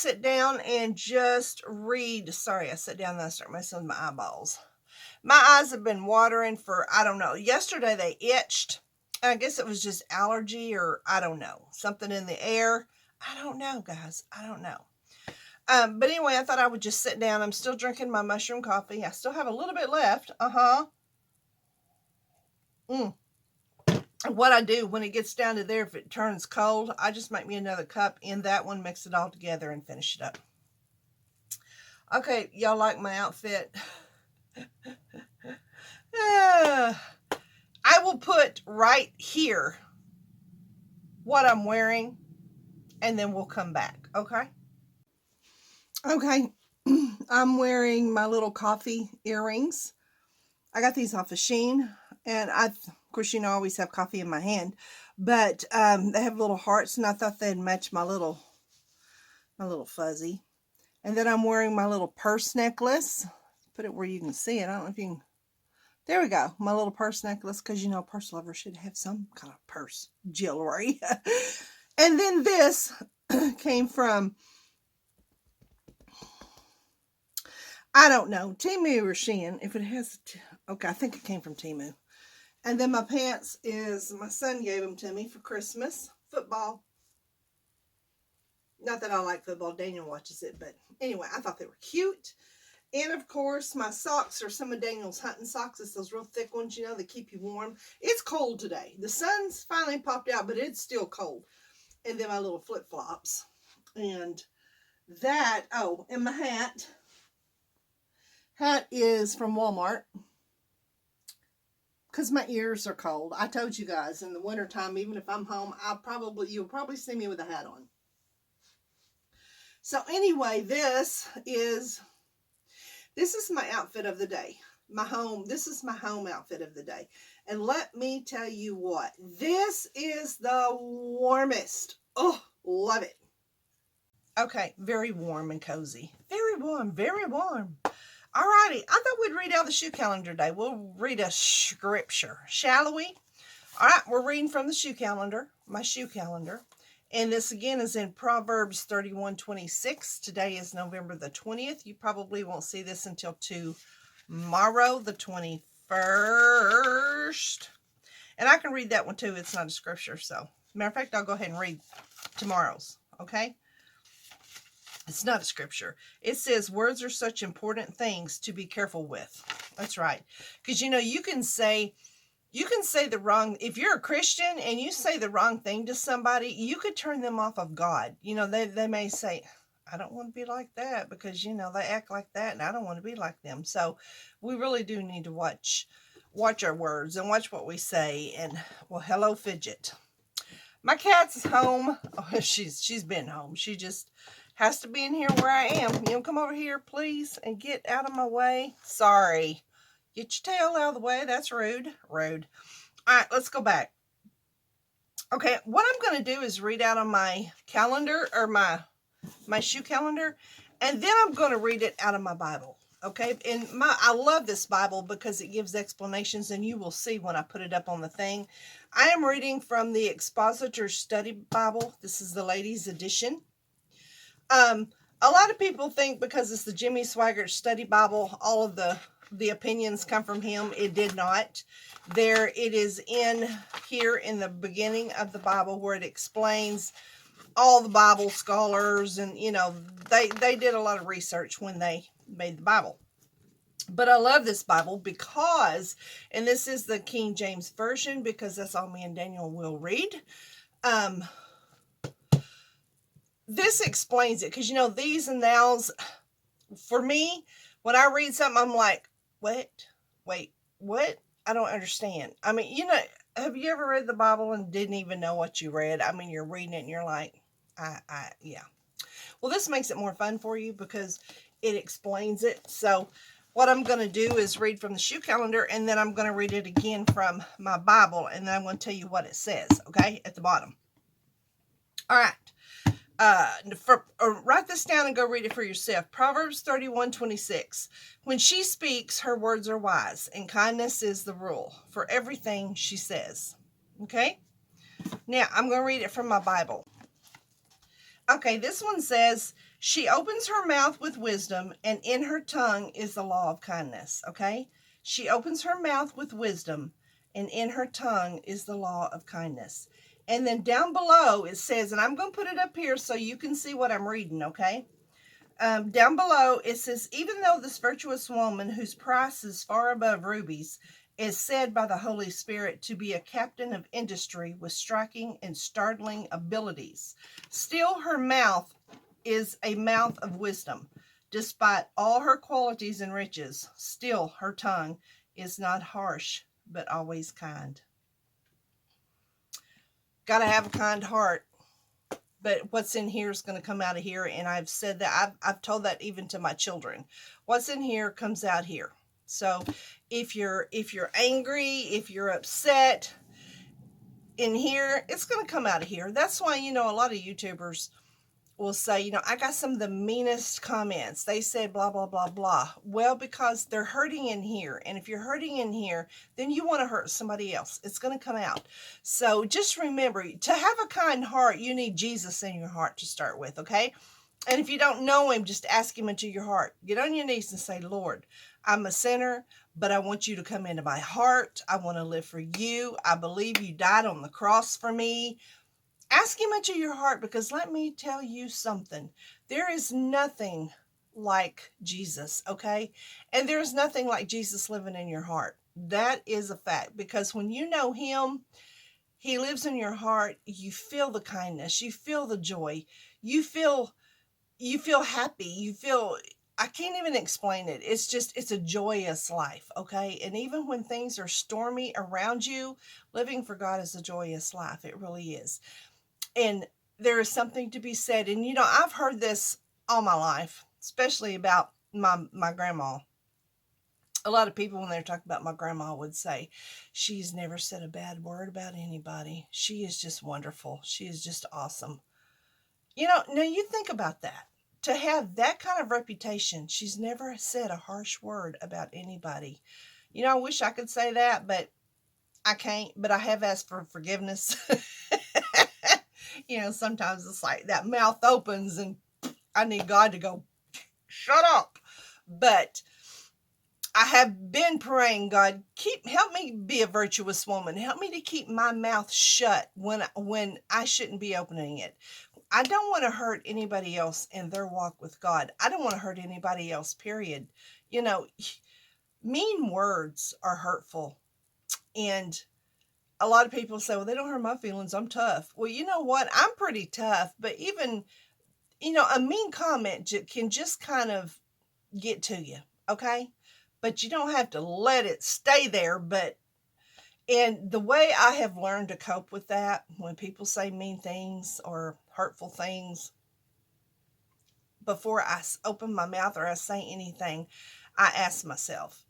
sit down and just read. Sorry, I sit down and I start messing with my eyeballs. My eyes have been watering for, I don't know. Yesterday they itched. I guess it was just allergy or I don't know. Something in the air. I don't know, guys. I don't know. But anyway, I thought I would just sit down. I'm still drinking my mushroom coffee. I still have a little bit left. What I do when it gets down to there, if it turns cold, I just make me another cup in that one, mix it all together, and finish it up. Okay, y'all like my outfit? I will put right here what I'm wearing, and then we'll come back, okay? Okay, I'm wearing my little coffee earrings. I got these off of Shein, and of course, I always have coffee in my hand, but they have little hearts, and I thought they'd match my little fuzzy. And then I'm wearing my little purse necklace. Put it where you can see it. I don't know if you can. There we go. My little purse necklace, because purse lovers should have some kind of purse jewelry. And then this came from, I don't know, Temu or Shein. If it has, okay, I think it came from Temu. And then my pants is, my son gave them to me for Christmas. Football. Not that I like football. Daniel watches it. But anyway, I thought they were cute. And of course, my socks are some of Daniel's hunting socks. It's those real thick ones, that keep you warm. It's cold today. The sun's finally popped out, but it's still cold. And then my little flip-flops. And that, oh, and my hat. Hat is from Walmart. Because my ears are cold. I told you guys, in the wintertime, even if I'm home, you'll probably see me with a hat on. So anyway, this is my outfit of the day. This is my home outfit of the day. And let me tell you what, this is the warmest. Oh, love it. Okay, very warm and cozy. Very warm, very warm. Alrighty, I thought we'd read out the shoe calendar today. We'll read a scripture, shall we? Alright, we're reading from the shoe calendar, my shoe calendar. And this again is in Proverbs 31:26. Today is November the 20th. You probably won't see this until tomorrow, the 21st. And I can read that one too. It's not a scripture. So, matter of fact, I'll go ahead and read tomorrow's. Okay? It's not a scripture. It says, words are such important things to be careful with. That's right. Because, you can say the wrong, if you're a Christian and you say the wrong thing to somebody, you could turn them off of God. They may say, I don't want to be like that because, they act like that and I don't want to be like them. So we really do need to watch our words and watch what we say. And, well, hello, Fidget. My cat's home. Oh, she's been home. She just has to be in here where I am. Come over here, please, and get out of my way. Sorry. Get your tail out of the way. That's rude. Rude. All right, let's go back. Okay, what I'm going to do is read out on my calendar, or my shoe calendar, and then I'm going to read it out of my Bible. Okay, and I love this Bible because it gives explanations, and you will see when I put it up on the thing. I am reading from the EXPOSITOR'S Study Bible. This is the ladies' edition. A lot of people think because it's the Jimmy Swaggart Study Bible, all of the opinions come from him. It did not. It is in here in the beginning of the Bible where it explains all the Bible scholars, and they did a lot of research when they made the Bible. But I love this Bible because, and this is the King James Version because that's all me and Daniel will read. This explains it because, these and thous, for me, when I read something, I'm like, what? Wait, what? I don't understand. I mean, have you ever read the Bible and didn't even know what you read? I mean, you're reading it and you're like, yeah. Well, this makes it more fun for you because it explains it. So what I'm going to do is read from the shoe calendar, and then I'm going to read it again from my Bible, and then I'm going to tell you what it says, okay, at the bottom. All right. Write this down and go read it for yourself. Proverbs 31:26. When she speaks, her words are wise, and kindness is the rule for everything she says. Okay? Now, I'm going to read it from my Bible. Okay, this one says, She opens her mouth with wisdom, and in her tongue is the law of kindness. Okay? She opens her mouth with wisdom, and in her tongue is the law of kindness. And then down below it says, and I'm going to put it up here so you can see what I'm reading, okay? Down below it says, even though this virtuous woman, whose price is far above rubies, is said by the Holy Spirit to be a captain of industry with striking and startling abilities, still her mouth is a mouth of wisdom. Despite all her qualities and riches, still her tongue is not harsh, but always kind. Got to have a kind heart. But what's in here is going to come out of here. And I've said that, I've told that even to my children. What's in here comes out here. So if you're angry, if you're upset in here, it's going to come out of here. That's why, a lot of YouTubers will say, I got some of the meanest comments. They said blah, blah, blah, blah. Well, because they're hurting in here. And if you're hurting in here, then you want to hurt somebody else. It's going to come out. So just remember, to have a kind heart, you need Jesus in your heart to start with, okay? And if you don't know him, just ask him into your heart. Get on your knees and say, Lord, I'm a sinner, but I want you to come into my heart. I want to live for you. I believe you died on the cross for me. Ask him into your heart, because let me tell you something. There is nothing like Jesus, okay? And there's nothing like Jesus living in your heart. That is a fact, because when you know him, he lives in your heart. You feel the kindness. You feel the joy. You feel happy. You feel, I can't even explain it. It's a joyous life, okay? And even when things are stormy around you, living for God is a joyous life. It really is. And there is something to be said. And, I've heard this all my life, especially about my grandma. A lot of people, when they're talking about my grandma, would say, she's never said a bad word about anybody. She is just wonderful. She is just awesome. Now you think about that. To have that kind of reputation, she's never said a harsh word about anybody. I wish I could say that, but I can't. But I have asked for forgiveness. Sometimes it's like that mouth opens and I need God to go, shut up. But I have been praying, God, help me be a virtuous woman. Help me to keep my mouth shut when I shouldn't be opening it. I don't want to hurt anybody else in their walk with God. I don't want to hurt anybody else, period. Mean words are hurtful. And a lot of people say, well, they don't hurt my feelings. I'm tough. Well, you know what? I'm pretty tough. But even, a mean comment can just kind of get to you. Okay? But you don't have to let it stay there. And the way I have learned to cope with that, when people say mean things or hurtful things, before I open my mouth or I say anything, I ask myself,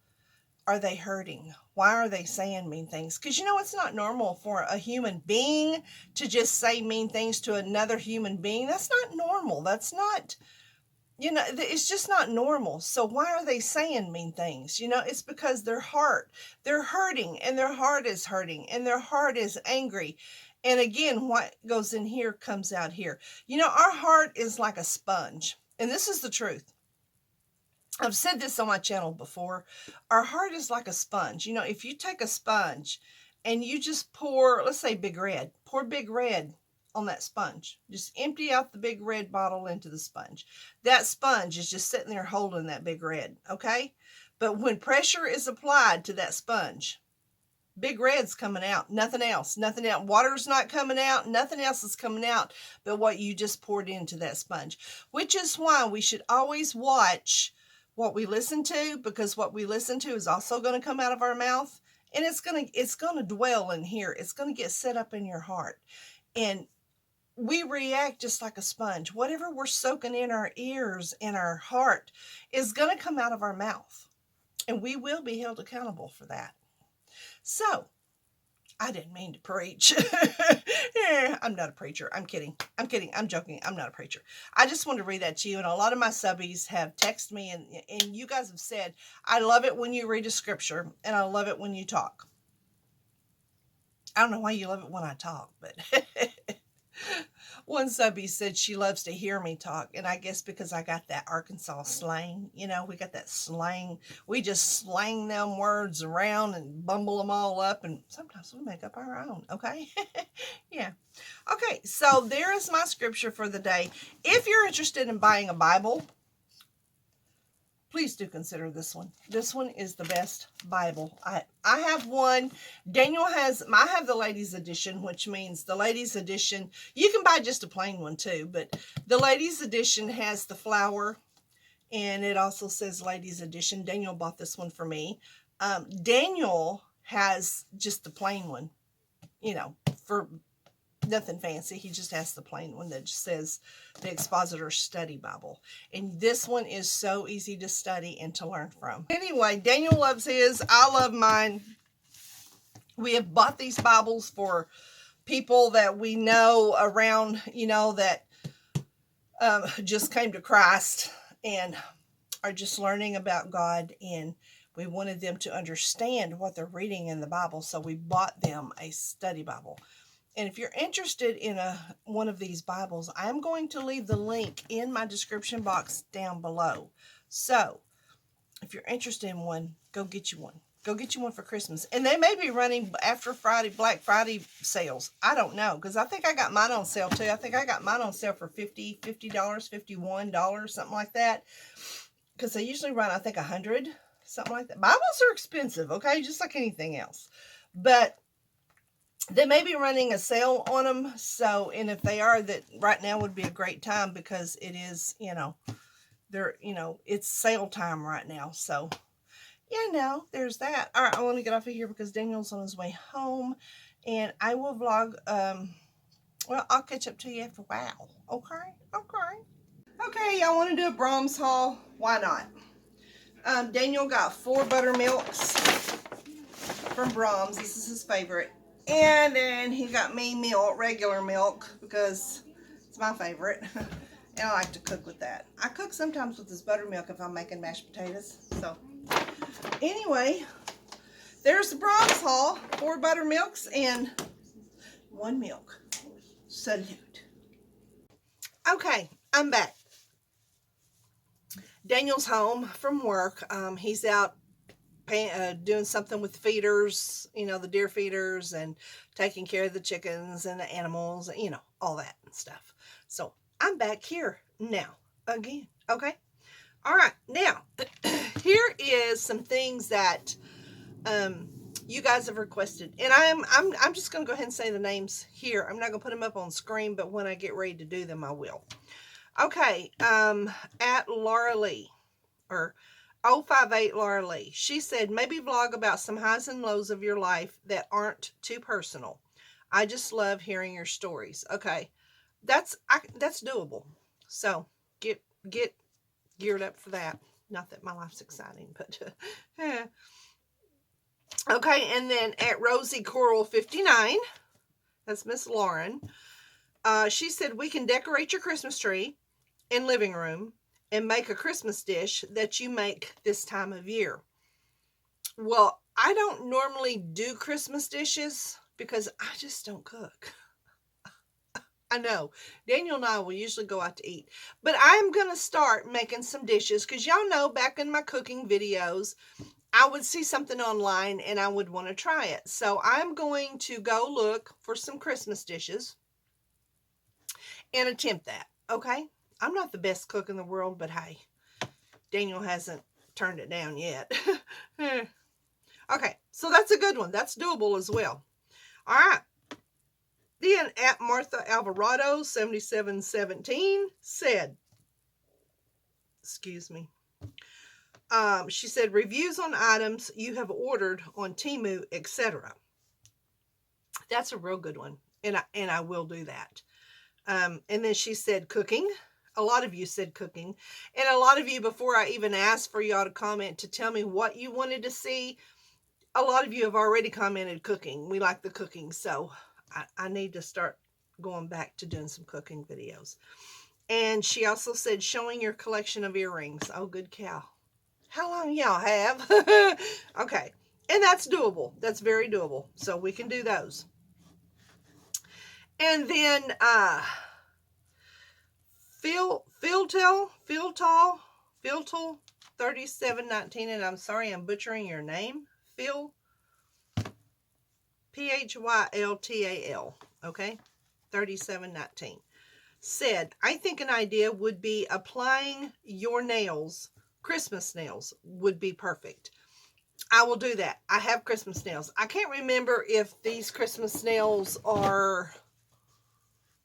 are they hurting? Why are they saying mean things? Because it's not normal for a human being to just say mean things to another human being. That's not normal. That's not, it's just not normal. So why are they saying mean things? It's because they're hurting, and their heart is hurting, and their heart is angry. And again, what goes in here comes out here. Our heart is like a sponge. And this is the truth. I've said this on my channel before. Our heart is like a sponge. If you take a sponge and you just pour, let's say Big Red, pour Big Red on that sponge. Just empty out the Big Red bottle into the sponge. That sponge is just sitting there holding that Big Red, okay? But when pressure is applied to that sponge, Big Red's coming out. Nothing else. Nothing else. Water's not coming out. Nothing else is coming out but what you just poured into that sponge. Which is why we should always watch what we listen to, because what we listen to is also going to come out of our mouth, and it's going to dwell in here. It's going to get set up in your heart. And we react just like a sponge. Whatever we're soaking in our ears and our heart is going to come out of our mouth, and we will be held accountable for that. So, I didn't mean to preach. I'm not a preacher. I'm kidding. I'm joking. I'm not a preacher. I just wanted to read that to you. And a lot of my subbies have texted me, and you guys have said, I love it when you read a scripture, and I love it when you talk. I don't know why you love it when I talk, but One subby said she loves to hear me talk, and I guess because I got that Arkansas slang, you know, we got that slang. We just slang them words around and bumble them all up, and sometimes we make up our own, okay? Yeah. Okay, so there is my scripture for the day. If you're interested in buying a Bible, please do consider this one. This one is the best Bible. I have one. I have the ladies edition, which means the ladies edition, you can buy just a plain one too, but the ladies edition has the flower, and it also says ladies edition. Daniel bought this one for me. Daniel has just the plain one, you know, for nothing fancy. He just has the plain one that just says the Expositor's Study Bible. And this one is so easy to study and to learn from. Anyway, Daniel loves his. I love mine. We have bought these Bibles for people that we know around, you know, that just came to Christ and are just learning about God, and we wanted them to understand what they're reading in the Bible, so we bought them a study Bible. And if you're interested in one of these Bibles, I'm going to leave the link in my description box down below. So if you're interested in one, go get you one. Go get you one for Christmas. And they may be running after Black Friday sales. I don't know, because I think I got mine on sale too. I think I got mine on sale for $50, $51, something like that. Because they usually run, I think, $100, something like that. Bibles are expensive, okay? Just like anything else. But they may be running a sale on them, so, and if they are, that right now would be a great time, because it is, you know, it's sale time right now, so, yeah, no, there's that. All right, I want to get off of here because Daniel's on his way home, and I will vlog, well, I'll catch up to you after a while, okay, I want to do a Brahms haul. Why not? Daniel got 4 buttermilks from Brahms. This is his favorite. And then he got me regular milk, because it's my favorite. And I like to cook with that. I cook sometimes with this buttermilk if I'm making mashed potatoes. So, anyway, there's the Brahms haul. 4 buttermilks and 1 milk. Salute. Okay, I'm back. Daniel's home from work. He's out doing something with the feeders, you know, the deer feeders, and taking care of the chickens and the animals, you know, all that stuff. So I'm back here now again. Okay. All right. Now, here is some things that you guys have requested, and I'm just going to go ahead and say the names here. I'm not going to put them up on screen, but when I get ready to do them, I will. Okay. At Laura Lee, or 058 Laura Lee. She said, maybe vlog about some highs and lows of your life that aren't too personal. I just love hearing your stories. Okay. That's doable. So get geared up for that. Not that my life's exciting, but yeah. Okay. And then at Rosie Coral 59, that's Miss Lauren. She said, we can decorate your Christmas tree and living room and make a Christmas dish that you make this time of year. Well, I don't normally do Christmas dishes because I just don't cook. I know. Daniel and I will usually go out to eat. But I'm going to start making some dishes, because y'all know back in my cooking videos, I would see something online and I would want to try it. So I'm going to go look for some Christmas dishes and attempt that. Okay? I'm not the best cook in the world, but hey, Daniel hasn't turned it down yet. Okay, so that's a good one. That's doable as well. All right. Then at Martha Alvarado 7717 said, excuse me. She said, reviews on items you have ordered on Temu, etc. That's a real good one, and I will do that. And then she said cooking. A lot of you said cooking. And a lot of you, before I even asked for y'all to comment to tell me what you wanted to see, a lot of you have already commented cooking. We like the cooking, so I need to start going back to doing some cooking videos. And she also said showing your collection of earrings. Oh, good cow. How long y'all have? Okay. And that's doable. That's very doable. So we can do those. And then Philtal 3719, and I'm sorry I'm butchering your name. Phil, Phylltal, okay? 3719. Said, I think an idea would be applying your nails, Christmas nails, would be perfect. I will do that. I have Christmas nails. I can't remember if these Christmas nails are...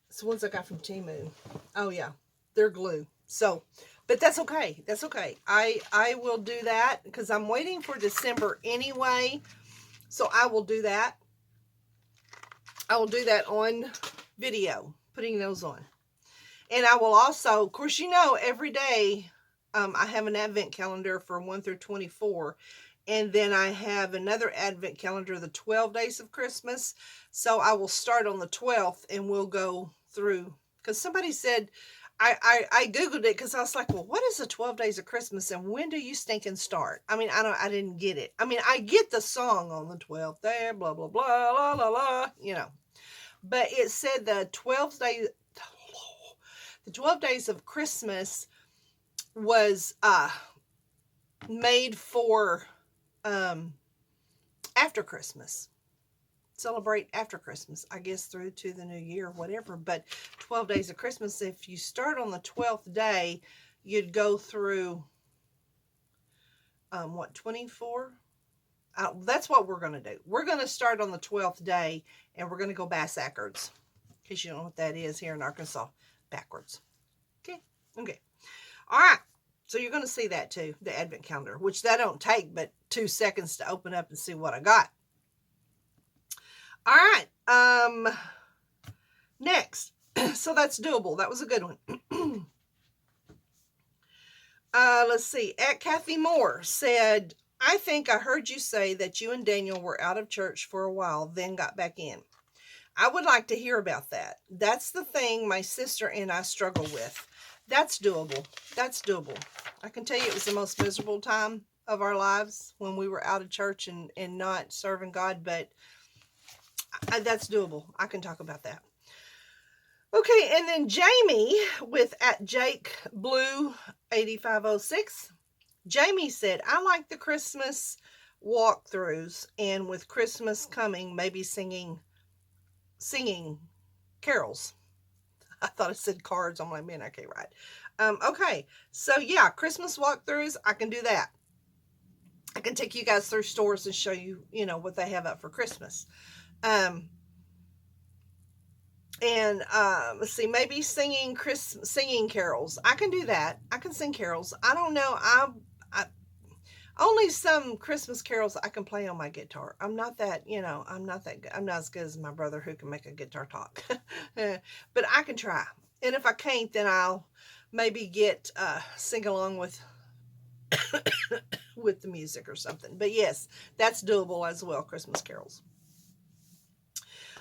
It's the ones I got from Temu. Oh, yeah. They're glue. So, but that's okay. That's okay. I will do that because I'm waiting for December anyway. So I will do that. I will do that on video, putting those on. And I will also, of course, you know, every day I have an advent calendar for 1 through 24. And then I have another advent calendar, the 12 days of Christmas. So I will start on the 12th and we'll go through. Because somebody said, I Googled it because I was like, well, what is the 12 days of Christmas and when do you stinking start? I mean, I didn't get it. I mean, I get the song on the 12th there, blah, blah, blah, la, la, la, you know. But it said the 12 days of Christmas was made for after Christmas. Celebrate after Christmas, I guess, through to the new year, whatever. But 12 days of Christmas, if you start on the 12th day, you'd go through, 24? That's what we're going to do. We're going to start on the 12th day, and we're going to go backwards. In case you don't know what that is here in Arkansas. Backwards. Okay? Okay. All right. So you're going to see that too, the advent calendar, which that don't take but 2 seconds to open up and see what I got. All right. Next. So that's doable. That was a good one. Let's see. At Kathy Moore said, I think I heard you say that you and Daniel were out of church for a while, then got back in. I would like to hear about that. That's the thing my sister and I struggle with. That's doable. That's doable. I can tell you it was the most miserable time of our lives when we were out of church and not serving God, but that's doable. I can talk about that. Okay, and then Jamie with at Jake Blue 8506. Jamie said, I like the Christmas walkthroughs, and with Christmas coming, maybe singing carols. I thought it said cards. I'm like, man, I can't write. Okay, so yeah, Christmas walkthroughs, I can do that. I can take you guys through stores and show you, what they have up for Christmas. Let's see, maybe singing carols. I can do that. I can sing carols. I don't know. I only some Christmas carols I can play on my guitar. I'm not that, I'm not that good. I'm not as good as my brother who can make a guitar talk. But I can try. And if I can't, then I'll maybe get sing along with with the music or something. But yes, that's doable as well, Christmas carols.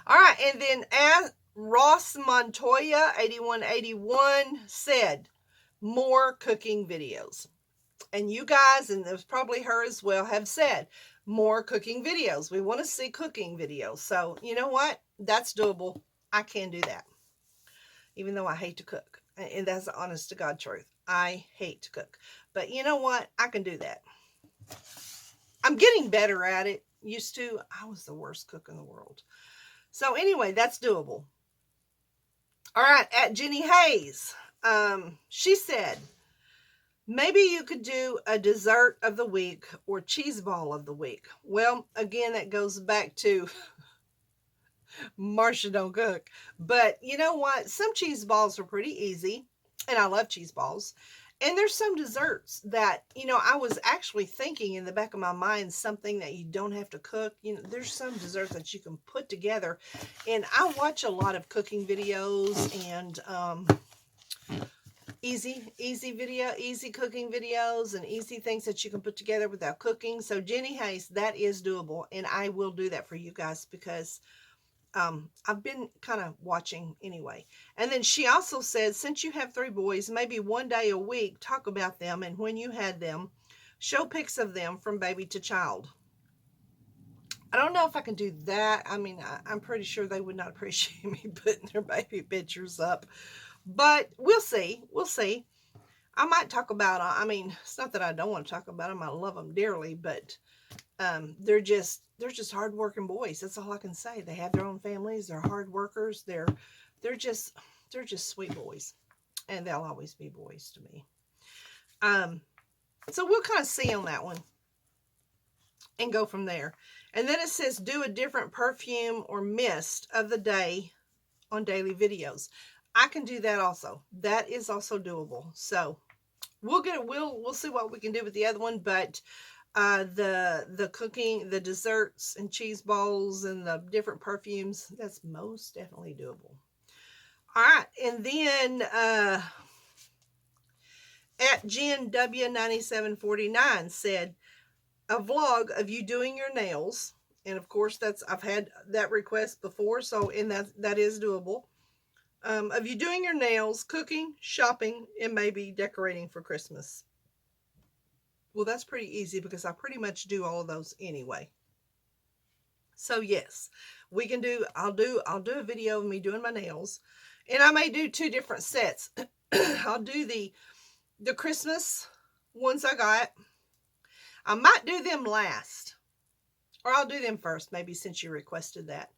All right, and then as Ross Montoya 8181 said, more cooking videos. And you guys, and there's probably her as well, have said more cooking videos. We want to see cooking videos. So you know what? That's doable. I can do that. Even though I hate to cook. And that's the honest to God truth. I hate to cook. But you know what? I can do that. I'm getting better at it. Used to, I was the worst cook in the world. So anyway, that's doable. All right, at Jenny Hayes, she said, maybe you could do a dessert of the week or cheese ball of the week. Well, again, that goes back to Marsha don't cook. But you know what? Some cheese balls are pretty easy, and I love cheese balls. And there's some desserts that, I was actually thinking in the back of my mind, something that you don't have to cook. There's some desserts that you can put together. And I watch a lot of cooking videos and easy cooking videos and easy things that you can put together without cooking. So Jenny Hayes, that is doable. And I will do that for you guys because I've been kind of watching anyway. And then she also said, since you have 3 boys, maybe one day a week, talk about them. And when you had them, show pics of them from baby to child. I don't know if I can do that. I mean, I'm pretty sure they would not appreciate me putting their baby pictures up. But we'll see. We'll see. I might talk about, I mean, it's not that I don't want to talk about them. I love them dearly, but they're just hardworking boys. That's all I can say. They have their own families. They're hard workers. They're just sweet boys, and they'll always be boys to me. So we'll kind of see on that one and go from there. And then it says do a different perfume or mist of the day on daily videos. I can do that also. That is also doable. So we'll see what we can do with the other one, but the cooking, the desserts and cheese balls and the different perfumes, that's most definitely doable. All right, and then at Jen W9749 said a vlog of you doing your nails, and of course I've had that request before, so that is doable. Of you doing your nails, cooking, shopping, and maybe decorating for Christmas. Well, that's pretty easy because I pretty much do all of those anyway. So yes, we can do, I'll do a video of me doing my nails, and I may do 2 different sets. I'll do the Christmas ones I got. I might do them last, or I'll do them first, maybe, since you requested that,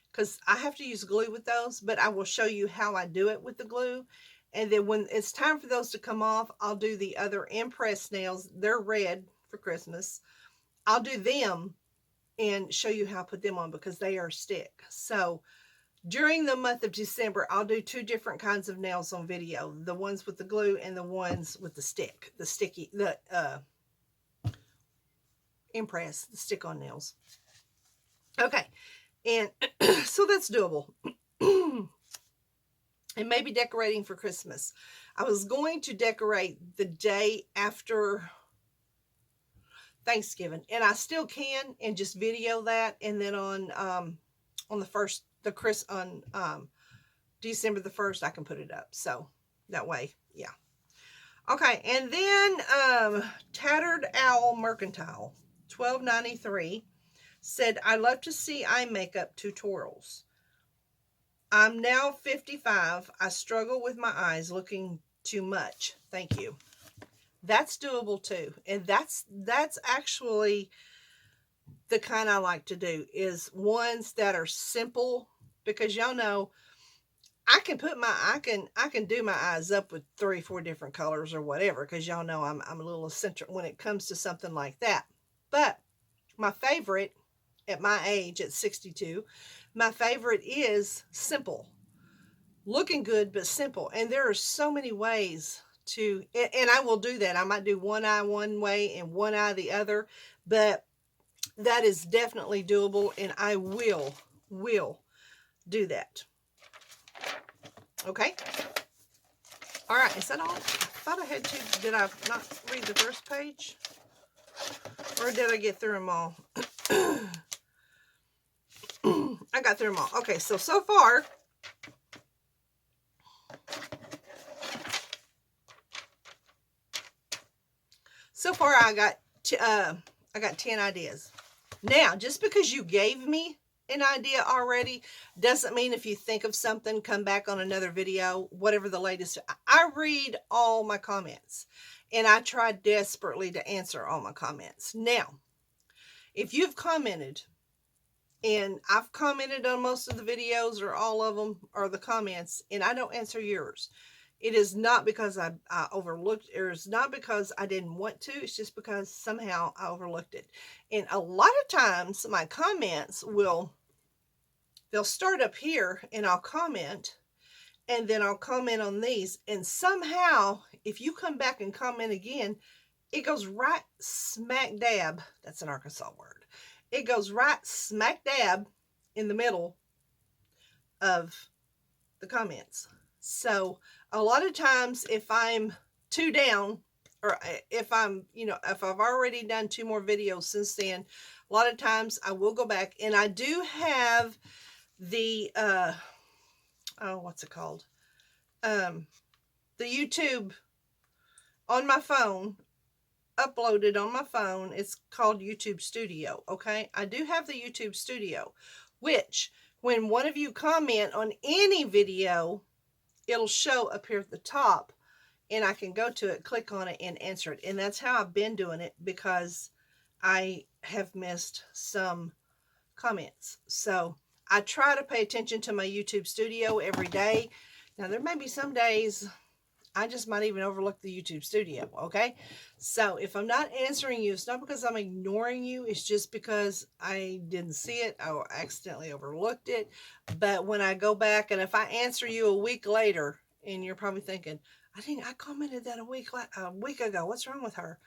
because I have to use glue with those, but I will show you how I do it with the glue. And then when it's time for those to come off, I'll do the other impressed nails. They're red for Christmas. I'll do them and show you how I put them on because they are stick. So during the month of December, I'll do 2 different kinds of nails on video. The ones with the glue and the ones with the stick, the sticky, the impress, the stick-on nails. Okay, and so that's doable. And maybe decorating for Christmas. I was going to decorate the day after Thanksgiving, and I still can, and just video that, and then on the first, on December the 1st, I can put it up. So that way, yeah. Okay, and then Tattered Owl Mercantile 1293 said, I love to see eye makeup tutorials. I'm now 55. I struggle with my eyes looking too much. Thank you. That's doable too. And that's actually the kind I like to do, is ones that are simple, because y'all know I can do my eyes up with 3 or 4 different colors or whatever, because y'all know I'm a little eccentric when it comes to something like that. But my favorite at my age, at 62, my favorite is simple. Looking good, but simple. And there are so many ways to, and I will do that. I might do one eye one way and one eye the other, but that is definitely doable, and I will do that. Okay. All right. Is that all? I thought I had to. Did I not read the first page? Or did I get through them all? I got through them all. Okay. So far, I got 10 ideas. Now, just because you gave me an idea already doesn't mean if you think of something, come back on another video, whatever the latest. I read all my comments, and I try desperately to answer all my comments. Now, if you've commented, and I've commented on most of the videos or all of them, or the comments, and I don't answer yours, it is not because I overlooked, or it's not because I didn't want to. It's just because somehow I overlooked it. And a lot of times my comments they'll start up here, and I'll comment, and then I'll comment on these. And somehow, if you come back and comment again, it goes right smack dab. That's an Arkansas word. It goes right smack dab in the middle of the comments. So a lot of times, if I'm 2 down, or if if I've already done 2 more videos since then, a lot of times I will go back, and I do have the, what's it called? The YouTube on my phone, uploaded on my phone. It's called YouTube Studio. Okay. I do have the YouTube Studio, which when one of you comment on any video, it'll show up here at the top, and I can go to it, click on it, and answer it. And that's how I've been doing it, because I have missed some comments. So I try to pay attention to my YouTube studio every day. Now, there may be some days I just might even overlook the YouTube studio, okay? So if I'm not answering you, it's not because I'm ignoring you. It's just because I didn't see it. I accidentally overlooked it. But when I go back, and if I answer you a week later, and you're probably thinking, I commented that a week ago. What's wrong with her?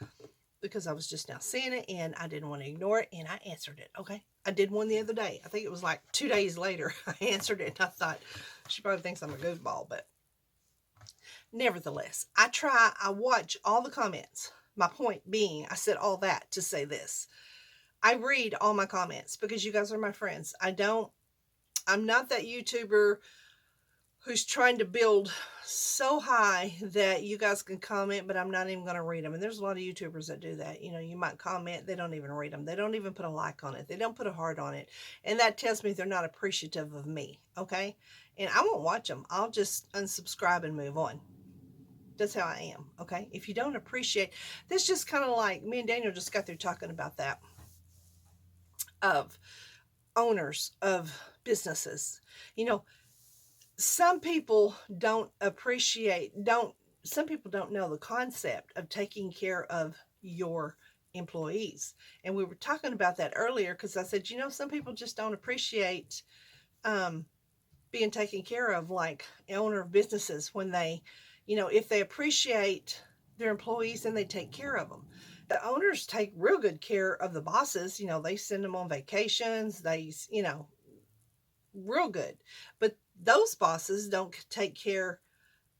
Because I was just now seeing it, and I didn't want to ignore it, and I answered it, okay? I did one the other day. I think it was like 2 days later. I answered it, and I thought, she probably thinks I'm a goofball, but nevertheless, I watch all the comments. My point being, I said all that to say this. I read all my comments because you guys are my friends. I'm not that YouTuber who's trying to build so high that you guys can comment, but I'm not even going to read them. And there's a lot of YouTubers that do that. You know, you might comment, they don't even read them. They don't even put a like on it. They don't put a heart on it. And that tells me they're not appreciative of me, okay? And I won't watch them. I'll just unsubscribe and move on. That's how I am, okay? If you don't appreciate, this just kind of like, me and Daniel just got through talking about that, of owners of businesses. You know, some people don't some people don't know the concept of taking care of your employees. And we were talking about that earlier, because I said, you know, some people just don't appreciate being taken care of, like owner of businesses, when they, you know, if they appreciate their employees, then they take care of them. The owners take real good care of the bosses. You know, they send them on vacations. They, you know, real good. But those bosses don't take care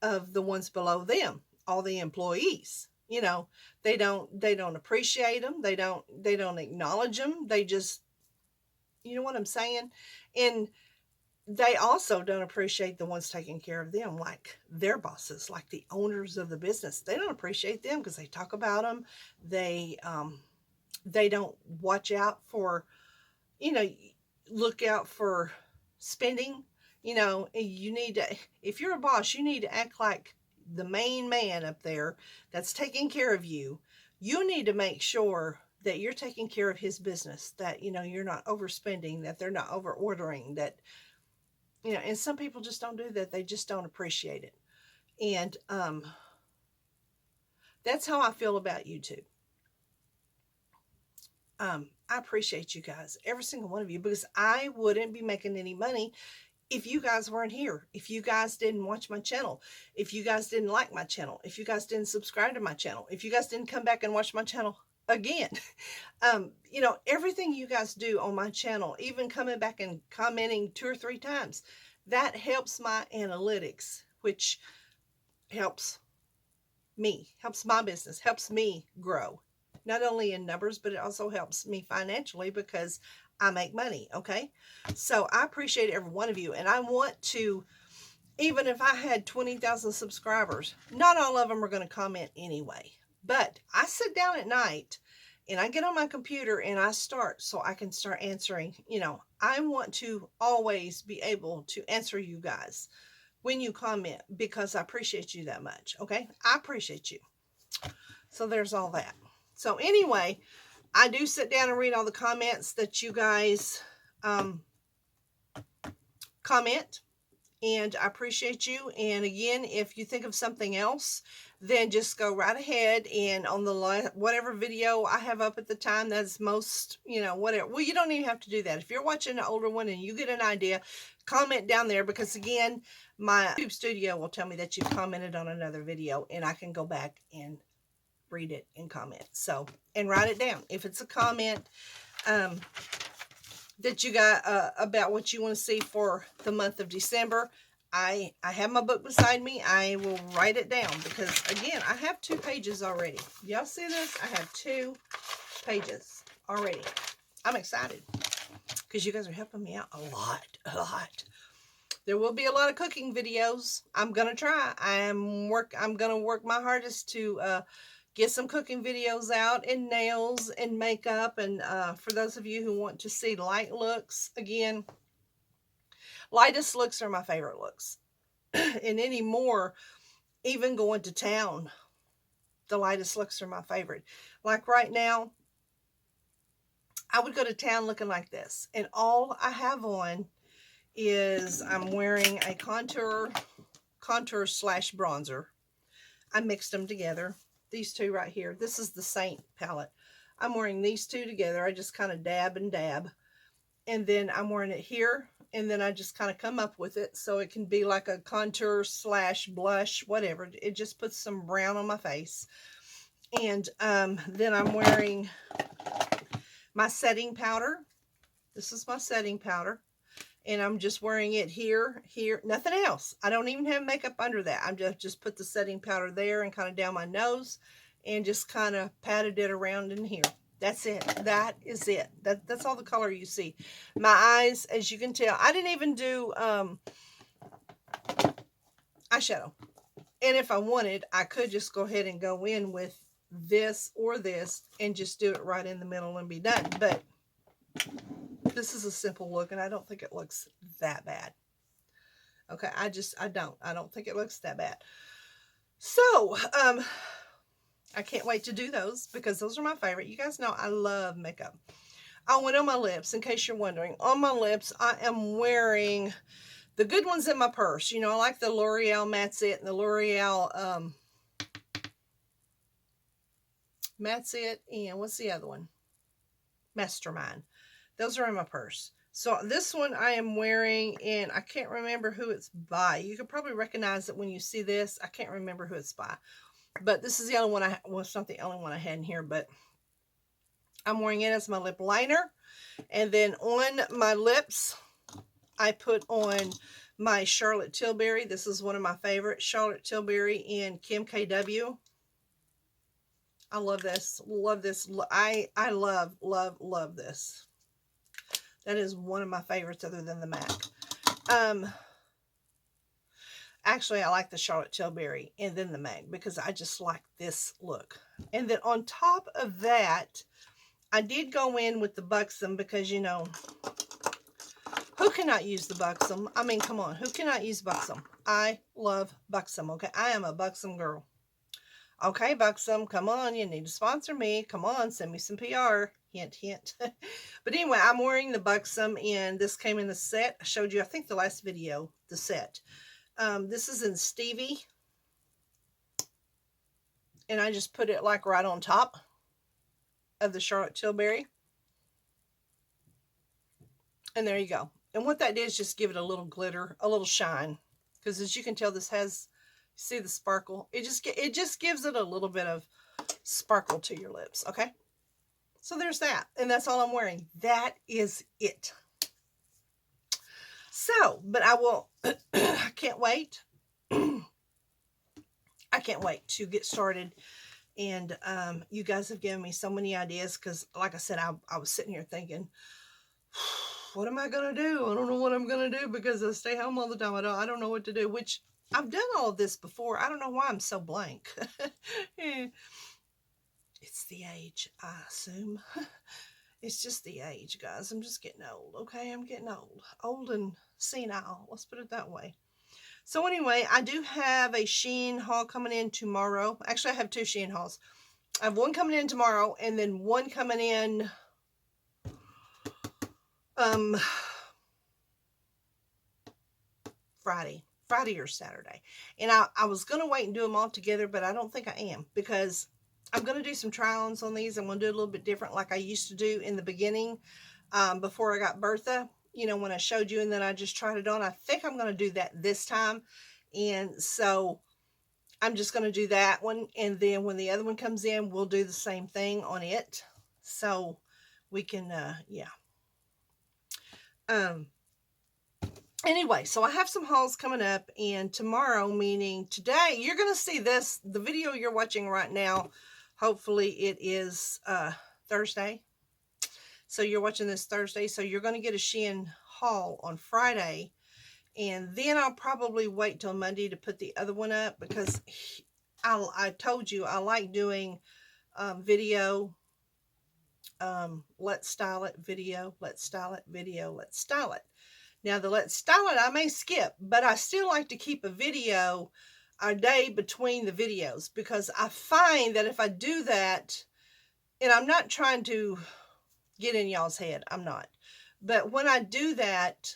of the ones below them, all the employees. You know, they don't appreciate them. They don't acknowledge them. They just, you know what I'm saying? And they also don't appreciate the ones taking care of them, like their bosses, like the owners of the business. They don't appreciate them because they talk about them. They don't watch out for, you know, look out for spending. You know, you need to, if you're a boss, you need to act like the main man up there that's taking care of you. You need to make sure that you're taking care of his business, that, you know, you're not overspending, that they're not over ordering, that, you know, and some people just don't do that. They just don't appreciate it. And that's how I feel about YouTube. I appreciate you guys, every single one of you, because I wouldn't be making any money if you guys weren't here, if you guys didn't watch my channel, if you guys didn't like my channel, if you guys didn't subscribe to my channel, if you guys didn't come back and watch my channel again. You know, everything you guys do on my channel, even coming back and commenting 2 or 3 times, that helps my analytics, which helps me, helps my business, helps me grow. Not only in numbers, but it also helps me financially, because I make money, okay? So I appreciate every one of you, and I want to, even if I had 20,000 subscribers, not all of them are going to comment anyway. But I sit down at night and I get on my computer and I start, so I can start answering. You know, I want to always be able to answer you guys when you comment, because I appreciate you that much, okay? I appreciate you. So there's all that. So anyway, I do sit down and read all the comments that you guys comment, and I appreciate you. And again, if you think of something else, then just go right ahead, and on the whatever video I have up at the time that's most, you know, whatever. Well, you don't even have to do that. If you're watching an older one and you get an idea, comment down there, because again, my YouTube studio will tell me that you've commented on another video, and I can go back and read it and comment. So, and write it down. If it's a comment that you got about what you want to see for the month of December, I have my book beside me. I will write it down, because again, I have 2 pages already. Y'all see this? I have 2 pages already. I'm excited because you guys are helping me out a lot. There will be a lot of cooking videos. I'm gonna try. I'm gonna work my hardest to get some cooking videos out, and nails and makeup. And for those of you who want to see light looks, again, lightest looks are my favorite looks. And anymore, even going to town, the lightest looks are my favorite. Like right now, I would go to town looking like this. And all I have on is I'm wearing a contour slash bronzer. I mixed them together. These two right here. This is the Saint palette. I'm wearing these two together. I just kind of dab and dab. And then I'm wearing it here. And then I just kind of come up with it. So it can be like a contour slash blush, whatever. It just puts some brown on my face. And then I'm wearing my setting powder. This is my setting powder. And I'm just wearing it here, nothing else. I don't even have makeup under that. I'm just put the setting powder there and kind of down my nose and just kind of patted it around in here. That's it. That is it. That's all the color you see. My eyes, as you can tell, I didn't even do eyeshadow. And if I wanted, I could just go ahead and go in with this or this and just do it right in the middle and be done. But this is a simple look, and I don't think it looks that bad. Okay, I don't think it looks that bad. So, I can't wait to do those because those are my favorite. You guys know I love makeup. I went on my lips, in case you're wondering. On my lips, I am wearing the good ones in my purse. You know, I like the L'Oreal Matte It and the L'Oreal Matte It, and what's the other one? Mastermind. Those are in my purse. So this one I am wearing, and I can't remember who it's by. You could probably recognize it when you see this. I can't remember who it's by. But this is the only one well, it's not the only one I had in here, but I'm wearing it as my lip liner. And then on my lips, I put on my Charlotte Tilbury. This is one of my favorites, Charlotte Tilbury in Kim KW. I love this. Love this. I love this. That is one of my favorites other than the MAC. Actually, I like the Charlotte Tilbury and then the MAC because I just like this look. And then on top of that, I did go in with the Buxom because, you know, who cannot use the Buxom? I mean, come on. Who cannot use Buxom? I love Buxom, okay? I am a Buxom girl. Okay, Buxom, come on. You need to sponsor me. Come on, send me some PR. Hint, hint. But anyway, I'm wearing the Buxom, and this came in the set. I showed you, I think, the last video, the set. This is in Stevie. And I just put it like right on top of the Charlotte Tilbury. And there you go. And what that did is just give it a little glitter, a little shine. Because as you can tell, this has, see the sparkle? It just gives it a little bit of sparkle to your lips, okay? So there's that. And that's all I'm wearing. That is it. So, but I will, I can't wait. I can't wait to get started. And you guys have given me so many ideas because, like I said, I was sitting here thinking, what am I going to do? I don't know what I'm going to do because I stay home all the time. I don't know what to do, which I've done all of this before. I don't know why I'm so blank. It's the age, I assume. It's just the age, guys. I'm just getting old, okay? I'm getting old. Old and senile. Let's put it that way. So anyway, I do have a Shein haul coming in tomorrow. Actually, I have two Shein hauls. I have one coming in tomorrow and then one coming in Friday or Saturday. And I was going to wait and do them all together, but I don't think I am because I'm going to do some try-ons on these. I'm going to do it a little bit different like I used to do in the beginning before I got Bertha. You know, when I showed you and then I just tried it on. I think I'm going to do that this time. And so I'm just going to do that one. And then when the other one comes in, we'll do the same thing on it. So we can, yeah. Anyway, so I have some hauls coming up, and tomorrow, meaning today, you're going to see this, the video you're watching right now. Hopefully it is Thursday. So you're watching this Thursday. So you're going to get a Shein haul on Friday. And then I'll probably wait till Monday to put the other one up because I told you I like doing video. Let's style it, video, let's style it, video, let's style it. Now the Let's Style It, I may skip, but I still like to keep a video a day between the videos, because I find that if I do that, and I'm not trying to get in y'all's head, I'm not. But when I do that,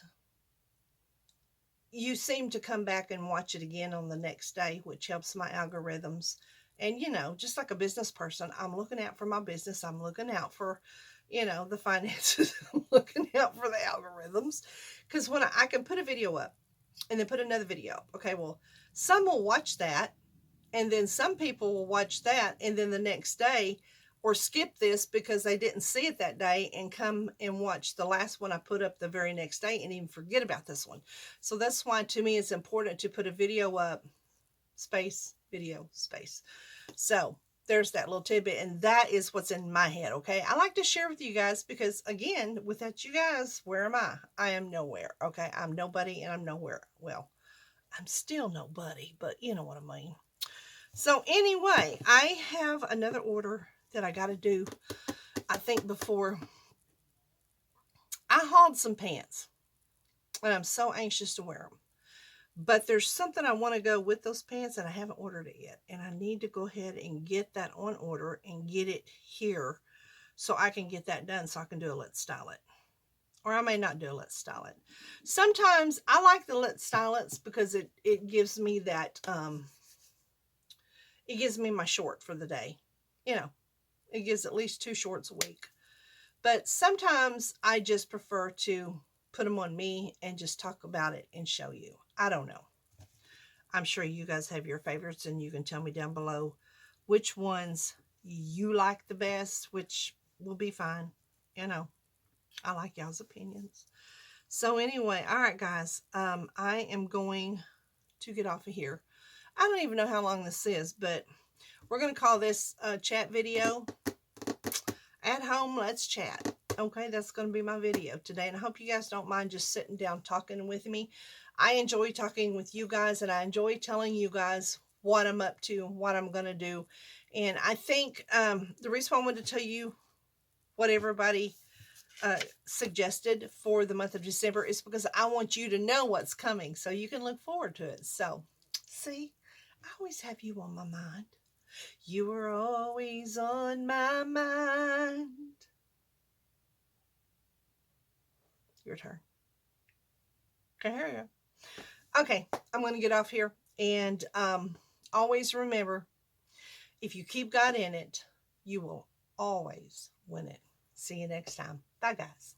you seem to come back and watch it again on the next day, which helps my algorithms. And, you know, just like a business person, I'm looking out for my business. I'm looking out for, you know, the finances. I'm looking out for the algorithms. Because when I can put a video up and then put another video up. Okay, well, some will watch that. And then some people will watch that. And then the next day, or skip this because they didn't see it that day and come and watch the last one I put up the very next day and even forget about this one. So that's why to me it's important to put a video up, space, video, space. So there's that little tidbit, and that is what's in my head, okay? I like to share with you guys because, again, without you guys, where am I? I am nowhere, okay? I'm nobody and I'm nowhere. Well, I'm still nobody, but you know what I mean. So anyway, I have another order that I got to do. I think before I hauled some pants, and I'm so anxious to wear them. But there's something I want to go with those pants, and I haven't ordered it yet. And I need to go ahead and get that on order and get it here so I can get that done so I can do a Let's Style It. Or I may not do a Let's Style It. Sometimes I like the Let's Style It's because it gives me that, it gives me my short for the day. You know, it gives at least 2 shorts a week. But sometimes I just prefer to put them on me and just talk about it and show you. I don't know. I'm sure you guys have your favorites, and you can tell me down below which ones you like the best, which will be fine. You know, I like y'all's opinions. So anyway, all right, guys, I am going to get off of here. I don't even know how long this is, but we're going to call this a chat video. At home, let's chat. Okay, that's going to be my video today. And I hope you guys don't mind just sitting down talking with me. I enjoy talking with you guys, and I enjoy telling you guys what I'm up to, what I'm going to do. And I think the reason why I wanted to tell you what everybody suggested for the month of December is because I want you to know what's coming so you can look forward to it. So, see, I always have you on my mind. You are always on my mind. Your turn. Okay, okay, I'm going to get off here. And always remember, if you keep God in it, you will always win it. See you next time. Bye, guys.